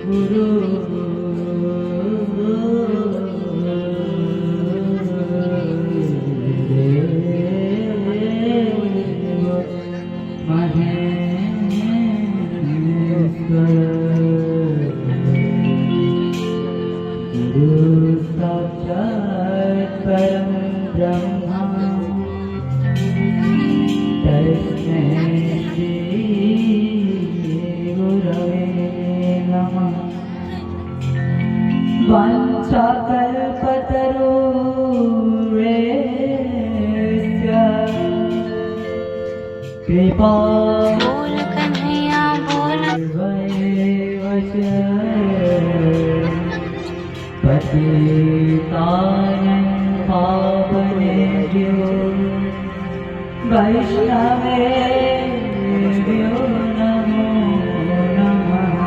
गुरु कृपा बोल कन्हैया बोल पतितानं पावनेभ्यो वैष्णवेभ्यो नमो नमः।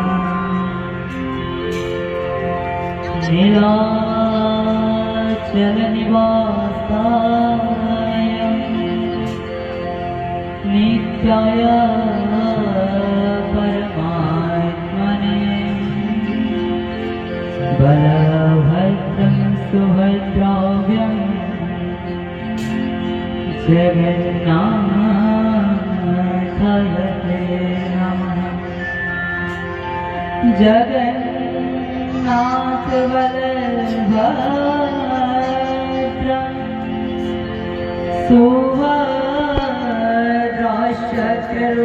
नीलाचलनिवासाय नित्याय परमात्मने बलभद्रं सुभद्राभ्यं जगन्नाथाय ते नमः। जगन्नाथ बलभद्रं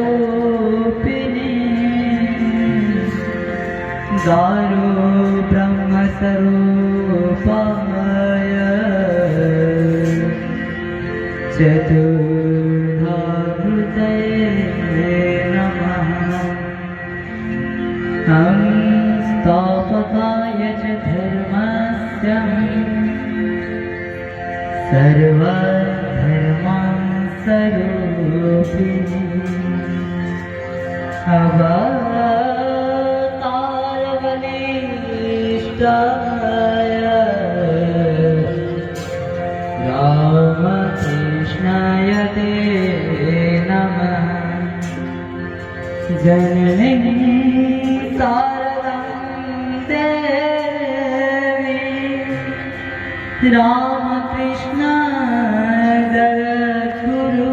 शक्रूपिणी दारो ब्रह्मस्वरूपाय चतुर्धामूर्तये नमः। संस्थापकाय च धर्मस्य सर्वधर्मान् स्वरूपिणी अवतारबलिष्ठाय रामकृष्णाय ते नमः। जननीं शारदां देवी रामकृष्ण जगद्गुरु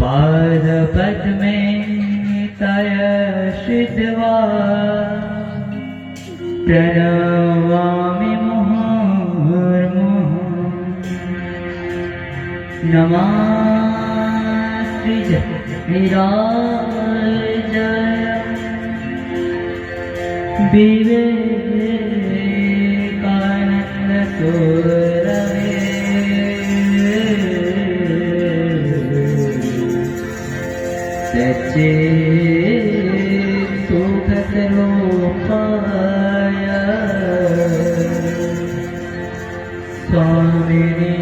पादपद्मे तय श्रित्वा प्रणमामि मुहुर्मुहुः। नमस्ते विराजय विवेकानन्द सुरवे सच्चित् सुखस्वरूपाय स्वामिने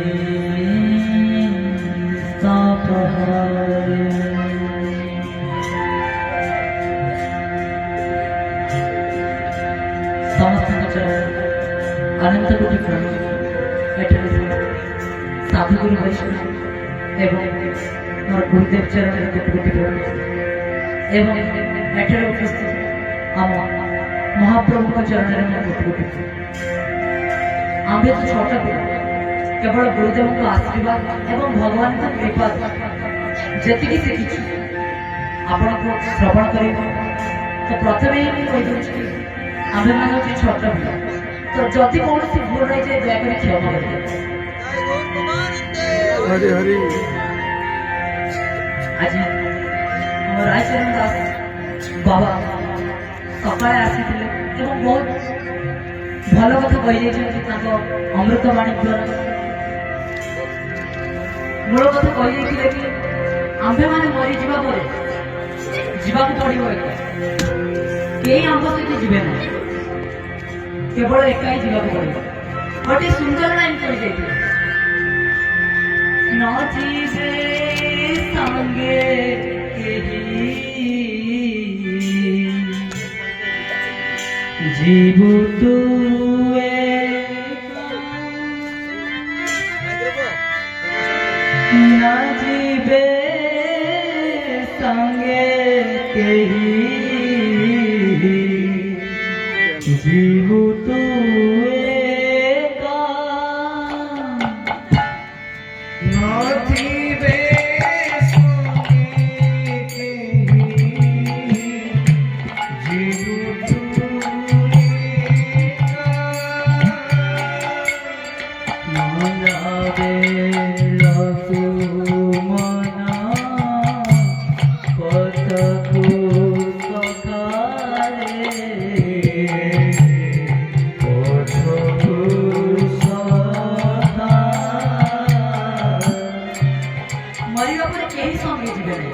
सापहाय। समस्त अनंत कोटि प्रणाम। साधुगुरु वैष्णव एवं मोर गुरुदेव चरण कोटि प्रणाम एवं एठारे उपस्थित आम महाप्रभु चरण कोटि आम तो छोट पिला केवल गुरुदेव आशीर्वाद एवं भगवान कृपा जी शिखी आपण को श्रवण कर तो प्रथम ही कही आम मान छोट पिला तो जदि कौन भूल रही है दयाकोरी क्षमा कर। आज रायचरण दास बाबा सकाଳେ ଆସିଥିଲେ ଏବଂ ବହୁତ ଭଲ କଥା କହିଯାଇଛନ୍ତି ତାଙ୍କ ଅମୃତବାଣୀ ଦ୍ୱାରା। ମୂଳ କଥା କହିଯାଇଥିଲେ କି ଆମ୍ଭେମାନେ ମରିଯିବା ପରେ ଯିବାକୁ ପଡ଼ିବ ଏକା, କେହି ଆମ୍ଭ ସହିତ ଯିବେ ନାହିଁ, କେବଳ ଏକା ହିଁ ଯିବାକୁ ପଡ଼ିବ। ଗୋଟେ ସୁନ୍ଦର ଲାଇନ୍ କହିଯାଇଥିଲେ, ନ ଯିବେ ସାଙ୍ଗେ କେହି जीवु तू न जीवे संगे केही जीवु तू एका नथिबे संगे केही जीवु तू एका मनावे लसु मना कथकु सखारे कथकु सखा मरिबा पर केही संगे जिबे नै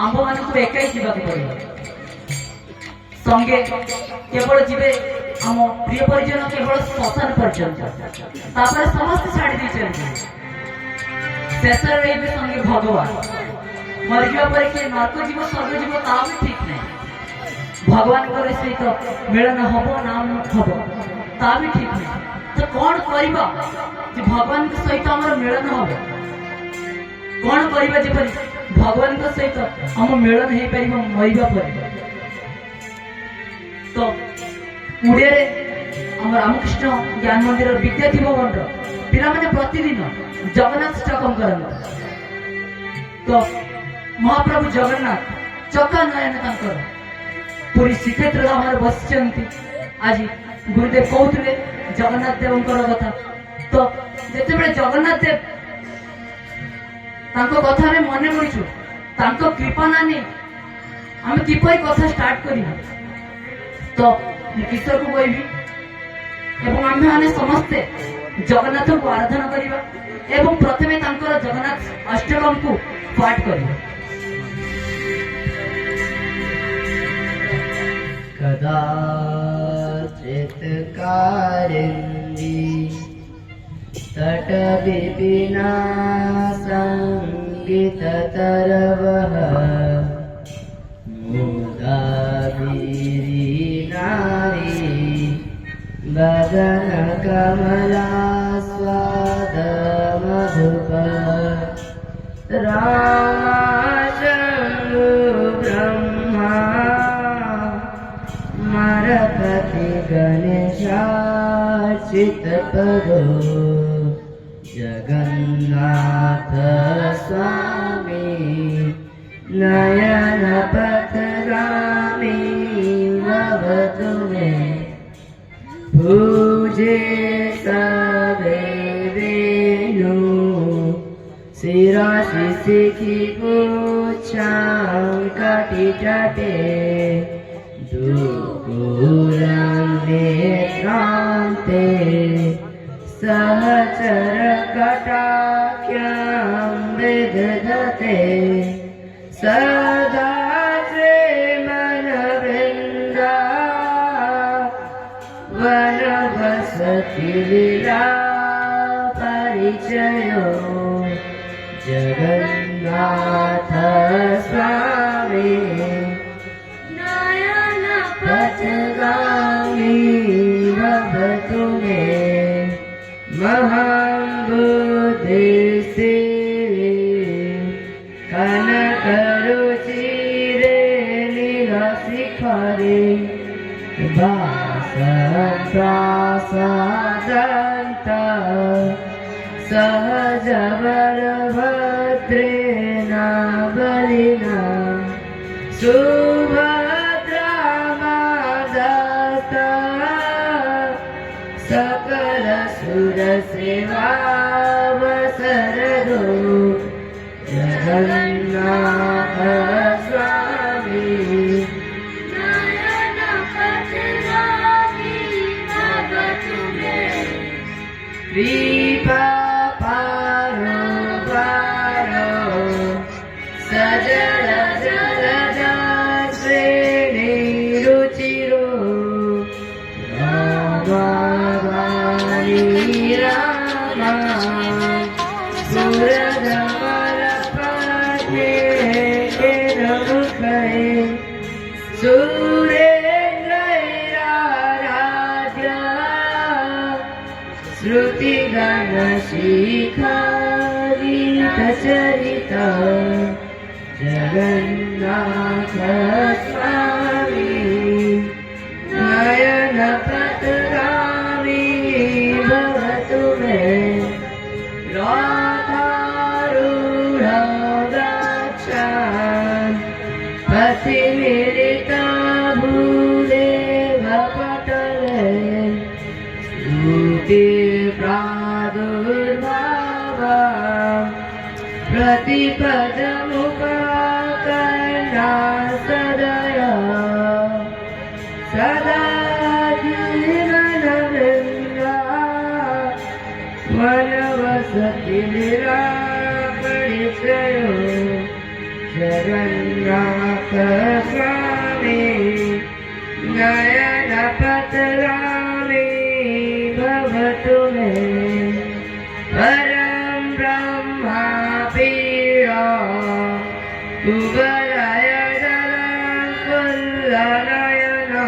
आंब मानकु एकाई जीवाक पड़िबो संगे केवल जीवे आम प्रिय परिजन केवल श्मशान पर्यंत तापर समस्त छाड़ी दी चलते शेष रे संगे भगवान मरिया पर किए नर्क जीव स्वर्ग जीव ता भी ठीक नहीं भगवान सहित मिलन हम नाम हम ता भी ठीक नहीं तो कौन करवा भगवान सहित आम मिलन हम कौन करवा जपरी भगवान सहित आम मिलन हो पार मरिया पर तो उड़िया आम रामकृष्ण ज्ञान मंदिर विद्यार्थी भवन पिला माने प्रतिदिन जगन्नाथ स्टकम करते तो महाप्रभु जगन्नाथ चका नयन तांकर पूरी श्रीक्षेत्र बसी आज गुरुदेव कहते जगन्नाथ देव कथा तो जिते बड़े जगन्नाथ देव कथा मन पड़ू कृपा ना नहीं आम किपर कथा स्टार्ट करवा तो किशोर को कहबी एवं आम मैंने समस्ते जगन्नाथ को आराधना करवा एवं प्रथमे जगन्नाथ अष्टकम को पाठ करवा कदाचित् कारिन्दी तट विपिना संगीततरवः मुदा नारी बदन कमला स्वाद मधुप रामा शंभु ब्रह्मा मरपति गणेशार्चित पदो जगन्नाथ स्वामी नयन पथगामी भवतु मे पूजे सबे वेणु शिरसि शिखि पूच्छां कटितटे दुकूलं नेत्रान्ते सहचर कटाख्यां विदधते सदा मन वृंदा वन वसति लीला परिचयो जगन्नाथ स्वामी नयन पथगामी भवतु मे महान् बुद्धिस्ते कनकरुचिरे नीलशिखरे वासप्रासादन्त सहजबलभद्रेण बलिना सुभद्रामादत्त सकलसुरसेवावसरदो जगन्नाथ स्वामी नयन पथगामी भवतु मे कृपा पारो पारो सजल जलद श्रेणी रुचिरो रामावाणी रामा सुरधमल पद्मे मुखे सुरेन्द्रैराराध्य श्रुतिगणशिखारितचरित जगन् जगन्नाथ स्वामी नयन पतगामी भवतु मे राधारूढ गच्छामि पतिमिलित भूदेव पटले स्तुति प्रादुर्भावा प्रतिपदमुपकर्णा सदया सदा जीवनवृन्दा वनवसति निराकरिष्यो जगन्नाथ स्वामी नयनपतगामी भवतु मे परं ब्रह्मा पीडा कुबलय जलकुल्लनयना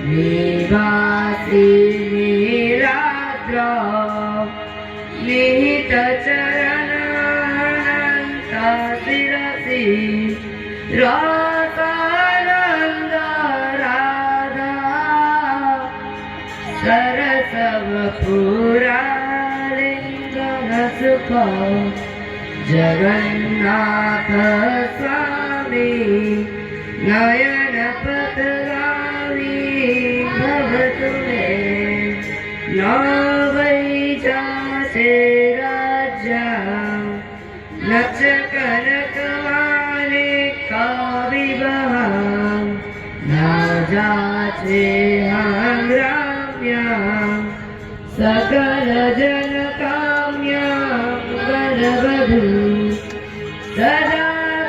निवासी नीलाद्र निहितचरणनन्त शिरसि रासानन्द राधा सरसवपुरालिङ्गन सुख जगन्नाथ स्वामी नयन पतगामी भवतु मे न वै जासे राज्या न च कनकमाणिक्यविभवा न जाचेऽहं रम्या सकल जनकाम्या वरवधू सदा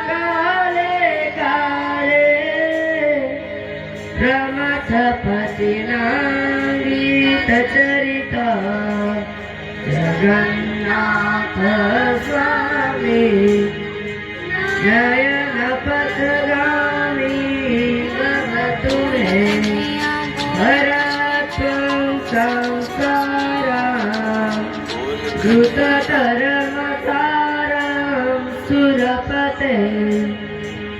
काले काले प्रमथपतिना गीतचरिता जगन्नाथ स्वामी नयन पथगामी भवतु मे हरत्वं संसारं धृततरमसारं सुरपते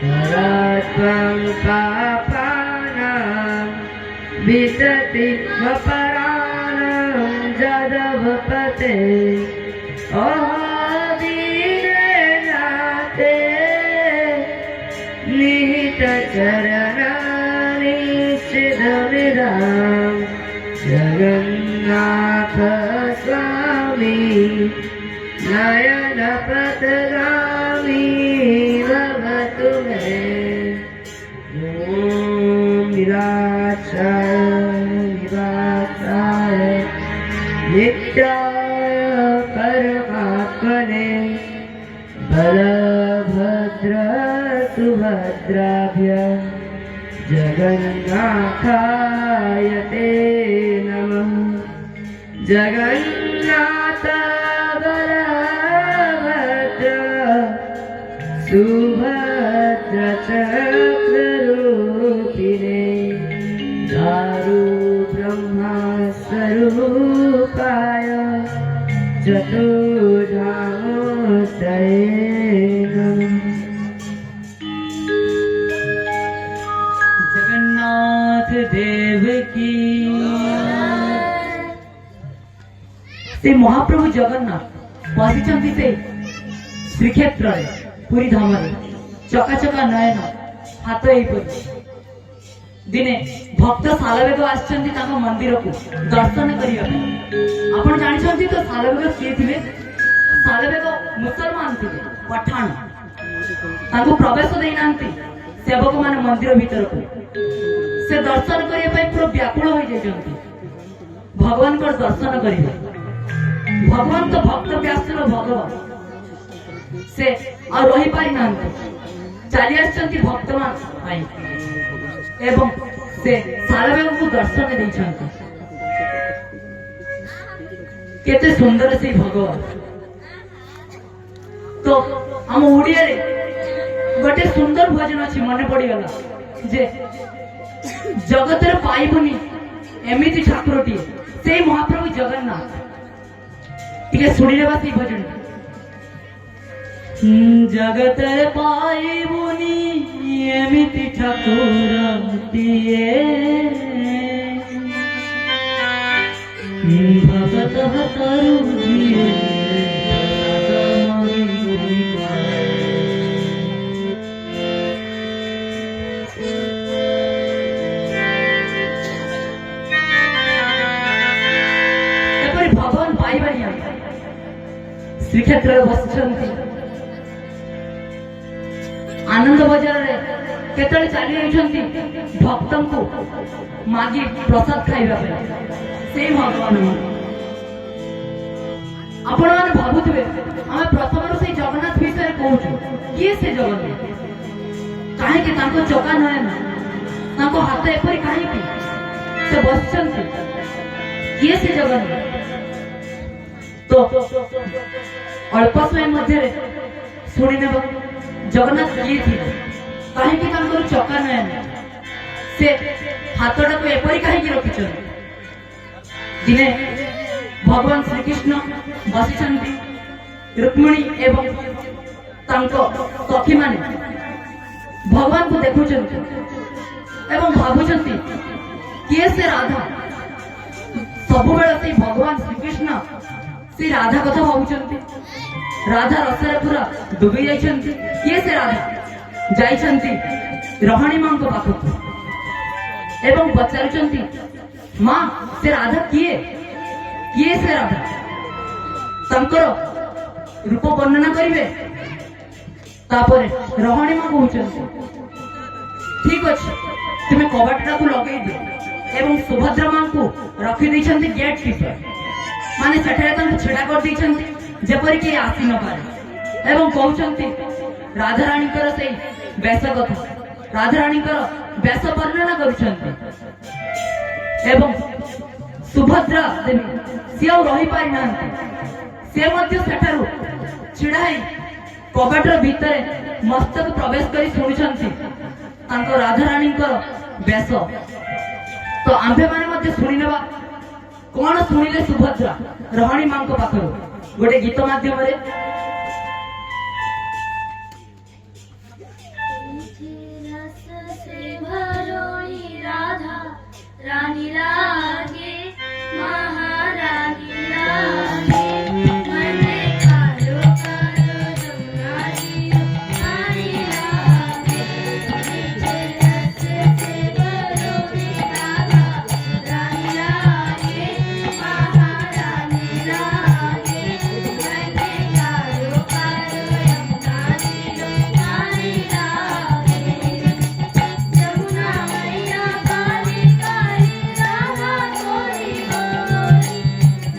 हरत्वं पापानां विततिमपराणं जदवपते दीननाथे निहितचरणानि चिदमिदं जगन्नाथ स्वामी नयन पतगामी भवतु मे ॐ निराचाय नित्याय परमात्मने बलभद्र सुभद्राभ्य जगन्नाथाय ते नमः जगन्नाथ बलभद्र सुभद्र चक्ररूपिणे दारु ब्रह्मा स्वरूपाय चतुर्धामूर्तये नमः जगन्नाथ देव की से महाप्रभु जगन्नाथ बसिଛନ୍ତି से श्रीक्षेत्र पुरी धाम चकाचका नयन हाथ एपरि दिने भक्त सालवेग आसछन्ति ताको मंदिर को दर्शन करिया आपण जानिछन्ति तो सालवेग किए थिले सालवेग मुसलमान थिले पठाण ताको प्रवेश देई नांती सेवक मान मंदिर भीतर को से दर्शन करिया पई पूरा व्याकुल होई जाइछन्ति भगवान को दर्शन करिया भगवान तो भक्त व्यासर भगवान से आ रही पारि नांती चली आसछन्ति भक्तमान पाई एवं से सालवेग को दर्शन देइछन्ति केते सुंदर से भगवान तो हम ओडिया रे गोटे सुंदर भजन अछि मने पड़ी गला जे जगत रे पाइबुनी एमिति ठाकुरटी से महाप्रभु जगन्नाथ टिके सुनी लेबा से भजन जगते पाइबुनी एमिति ठाकुरटिए भगत हतरु जिए भगवान पाइबानी श्रीक्षेत्र बसुंट आनंद बजार केतले चली जाइछंती भक्तों को मागी प्रसाद खाइबा से भगवान आपण माने भाबुथिबे आमे प्रथम से जगन्नाथ विषय कहूछु किए से जगन्नाथ काहे कि तांको चका नय ना तांको हाथ एपरि काहे कि से बसचंती किए से जगन्नाथ तो अल्प समय मध्य शुणी नेब जगन्नाथ किए थे कहीं चका नयन से हाथटा को एपरी कहीं रखी दिने भगवान श्रीकृष्ण बसी रुक्मिणी एवं सखी माने भगवान को देखुं एवं भावुंट किए से राधा सब बेले भगवान श्रीकृष्ण से राधा कथा भावुंट राधा रसरे पूरा डुबी जाइछंती किए से राधा जाइछंती रोहिणी मां को पाखु एवं पचारुचंती मां से राधा किए से राधा तंकर रूप वर्णना करिवे तापरे रोहिणी मां कहउछंती ठीक अछि तुमे कबाटटा को लगेई दे एवं सुभद्रा मां को रखी दैछंती गेट कीपर माने सेठारे तंक छेड़ा कर दैछंती जेपरी के आसी न पारे एवं कहउछंती राधा रानी कर से बेस कथा राधा रानी कर बेस वर्णना करुछंती एवं सुभद्रा देवी से रही पारि नांती से मध्य सेठारु छिड़ाई कबाटर भितरे मस्तक प्रवेश करी शुणुछंती तांको राधा रानी कर बेस तो आंभे माने मध्य शुणी नेबा कौन शुणिले सुभद्रा रोहिणी मां को पाखरु गोटे गीत माध्यम राधा रानी लागे महारानी लागे मने कारो कारो जमुना जी रानी लागे रस से भरोड़ी राधा रानी लागे महारानी लागे मने कारो कारो जमुना जी रानी लागे जमुना मैया काली काली राधा गोरी गोरी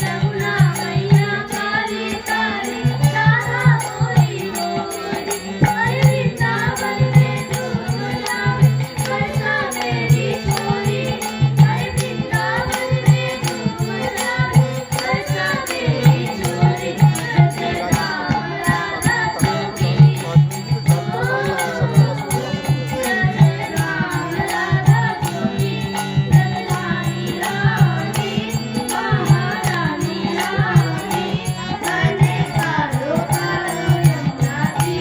जमुना मैया काली काली राधा गोरी गोरी हरे वृंदावन में धूम जावे बरसा मेरी छोरी हरे वृंदावन में धूम जावे बरसा मेरी छोरी रचे राम राधा जोगी रचे राम राधा जोगी रानी लागे महारानी लागे मने कारो कारो यमुना जी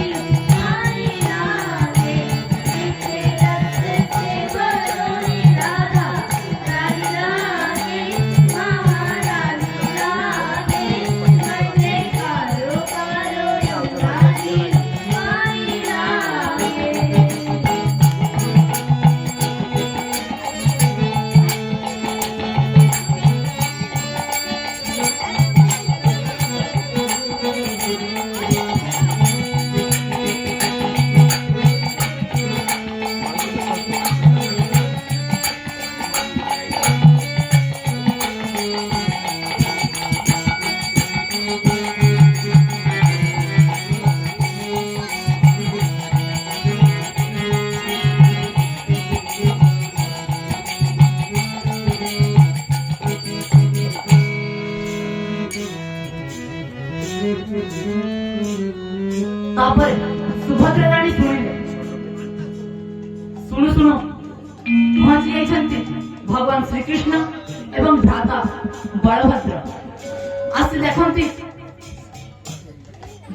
रानी लागे रचे रस से भरोड़ी राधा रानी लागे महारानी लागे मने कारो कारो यमुना जी रानी लागे तापर सुभद्रा रानी शुणिले शुणु शुणु पहुंची जाइछंती भगवान श्रीकृष्ण एवं भ्राता बलभद्र आसी देखंती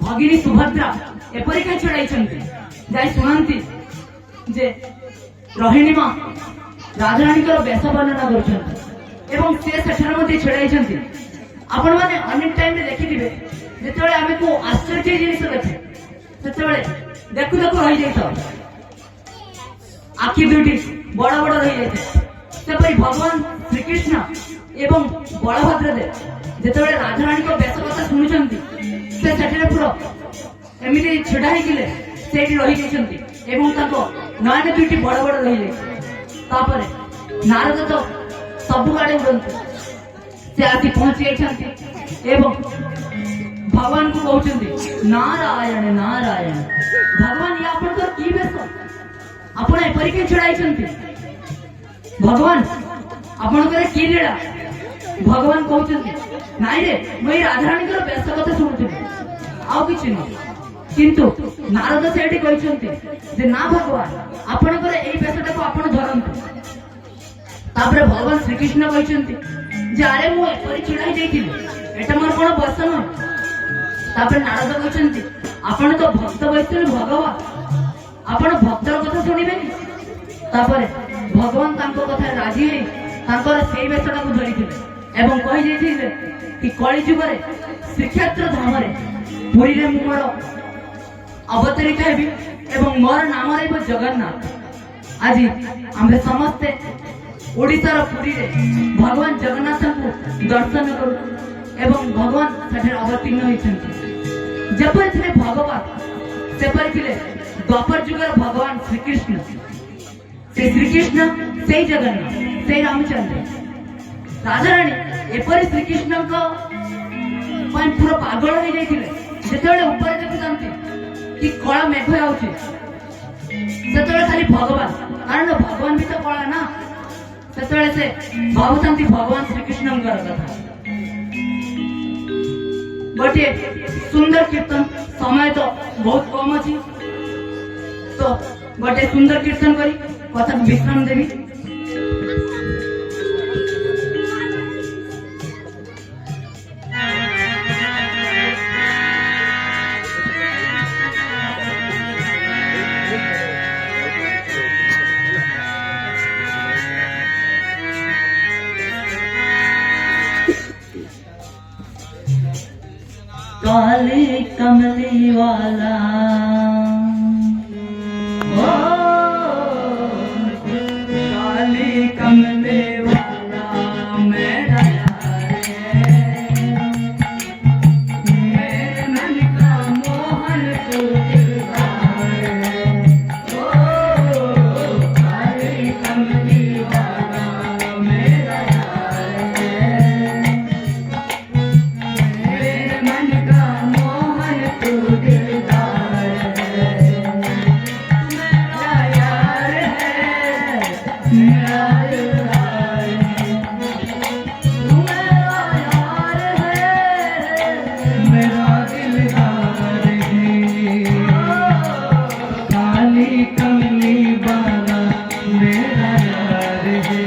भगिनी सुभद्रा ଏପରିକା ଛିଡ଼ାଇଛନ୍ତି ଯାଇ ଶୁଣନ୍ତି ଯେ ରୋହିଣୀ ମା ରାଧାରାଣୀଙ୍କର ବେଶ ବର୍ଣ୍ଣନା କରୁଛନ୍ତି ଏବଂ ସେ ସେଠାରେ ମଧ୍ୟ ଛିଡ଼ାଇଛନ୍ତି। ଆପଣମାନେ ଅନେକ ଟାଇମରେ ଦେଖିଥିବେ ଯେତେବେଳେ ଆମେ କୋଉ ଆଶ୍ଚର୍ଯ୍ୟ ଜିନିଷ ଦେଖୁ ସେତେବେଳେ ଦେଖୁ ଦେଖୁ ରହିଯାଇଥାଉ, ଆଖି ଦୁଇଟି ବଡ ବଡ ରହିଯାଇଥାଏ। ସେପରି ଭଗବାନ ଶ୍ରୀକୃଷ୍ଣ ଏବଂ ବଳଭଦ୍ର ଦେବ ଯେତେବେଳେ ରାଧାରାଣୀଙ୍କ ବେଶ କଥା ଶୁଣୁଛନ୍ତି ସେ ସେଠାରେ ପୁରା ଏମିତି ଛିଡ଼ା ହେଇଥିଲେ ସେଇଠି ରହିଯାଇଛନ୍ତି ଏବଂ ତାଙ୍କ ନୟନ ଦୁଇଟି ବଡ ବଡ ରହିଯାଇଛି। ତାପରେ ନାରଦ ତ ସବୁଆଡେ ଉଡ଼ନ୍ତି, ସେ ଆସି ପହଞ୍ଚି ଯାଇଛନ୍ତି ଏବଂ ଭଗବାନଙ୍କୁ କହୁଛନ୍ତି ନାରାୟଣ ନାରାୟଣ। ଭଗବାନ ଇଏ ଆପଣଙ୍କର କି ବେଶ, ଆପଣ ଏପରିକି ଛିଡ଼ାଇଛନ୍ତି, ଭଗବାନ ଆପଣଙ୍କର କି ଲୀଳା? ଭଗବାନ କହୁଛନ୍ତି ନାଇଁ ରେ ମୁଁ ଏଇ ରାଧାରାଣୀଙ୍କର ବେଶ କଥା ଶୁଣୁଥିଲି, ଆଉ କିଛି ନୁହଁ। କିନ୍ତୁ ନାରଦ ସେଇଠି କହିଛନ୍ତି ଯେ ନା ଭଗବାନ ଆପଣଙ୍କର ଏଇ ବେଶଟାକୁ ଆପଣ ଧରନ୍ତୁ। ତାପରେ ଭଗବାନ ଶ୍ରୀକୃଷ୍ଣ କହିଛନ୍ତି ଯେ ଆରେ ମୁଁ ଏପରି ଛିଡ଼ା ହେଇଯାଇଥିଲି, ଏଟା ମୋର କଣ ବସ ନୁହଁ। ତାପରେ ନାରଦ କହିଛନ୍ତି ଆପଣ ତ ଭକ୍ତ ବୈଷ୍ଣବ ଭଗବାନ, ଆପଣ ଭକ୍ତର କଥା ଶୁଣିବେନି। ତାପରେ ଭଗବାନ ତାଙ୍କ କଥାରେ ରାଜି ହେଇ ତାଙ୍କର ସେଇ ବେଶଟାକୁ ଧରିଥିଲେ ଏବଂ କହିଯାଇଥିଲେ କି କଳି ଯୁଗରେ ଶ୍ରୀକ୍ଷେତ୍ର ଧାମରେ ପୁରୀରେ ମୁଁ ମୋର ଅବତରିତ ହେବି ଏବଂ ମୋର ନାମ ରହିବ ଜଗନ୍ନାଥ। ଆଜି ଆମେ ସମସ୍ତେ ଓଡ଼ିଶାର ପୁରୀରେ ଭଗବାନ ଜଗନ୍ନାଥଙ୍କୁ ଦର୍ଶନ କରୁ ଏବଂ ଭଗବାନ ସେଠାରେ ଅବତୀର୍ଣ୍ଣ ହୋଇଛନ୍ତି। ଯେପରି ଥିଲେ ଭଗବାନ ସେପରି ଥିଲେ ଦ୍ୱାପର ଯୁଗର ଭଗବାନ ଶ୍ରୀକୃଷ୍ଣ। ସେ ଶ୍ରୀକୃଷ୍ଣ ସେଇ ଜଗନ୍ନାଥ, ସେଇ ରାମଚନ୍ଦ୍ର। ରାଧାରାଣୀ ଏପରି ଶ୍ରୀକୃଷ୍ଣଙ୍କ ପାଇଁ ପୁରା ପାଗଳ ହେଇଯାଇଥିଲେ। ଯେତେବେଳେ ଉପରେ ଦେଖୁଛନ୍ତି କି କଳା ମେଘ ଯାଉଛି ସେତେବେଳେ ଖାଲି ଭଗବାନ, କାରଣ ଭଗବାନ ବି ତ କଳା ନା, ସେତେବେଳେ ସେ ଭାବୁଛନ୍ତି ଭଗବାନ ଶ୍ରୀକୃଷ୍ଣଙ୍କର କଥା। ଗୋଟିଏ ସୁନ୍ଦର କୀର୍ତ୍ତନ, ସମୟ ତ ବହୁତ କମ ଅଛି, ତ ଗୋଟେ ସୁନ୍ଦର କୀର୍ତ୍ତନ କରି କଥାକୁ ବିଶ୍ରାମ ଦେବି। काली कमली वाला ओ काली कमली वाला मेरा यार है, मेरे मन का मोहन तू दिलदार है। ओ काली कमली वाला मेरा यार है, मेरे मन का मोहन तू दिलदार है। मेरा यार है, मेरा दिलदार है, तू मेरा यार है, मेरा दिलदार है। काली कमली वाला मेरा यार है,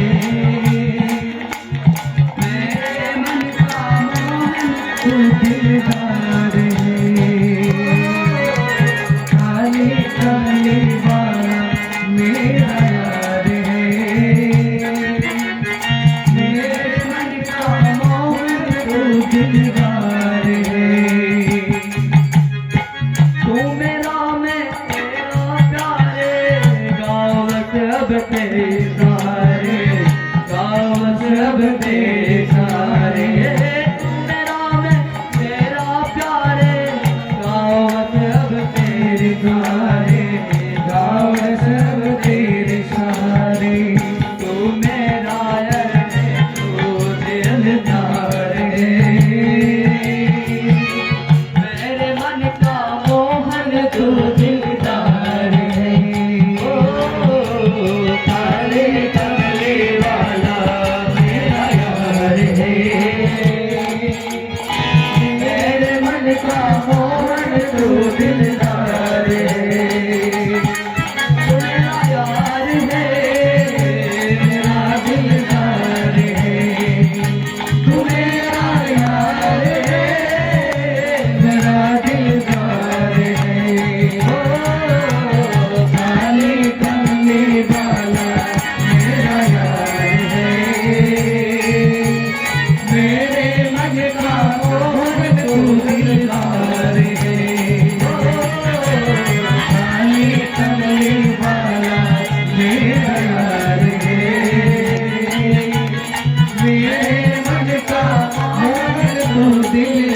मेरे मन का मोहन तू दिलदार है। काली कमली वाला मेरा यार है, मेरे मन का मोहन तू दिलदार है। तू मेरा मैं तेरा प्यारे, दिल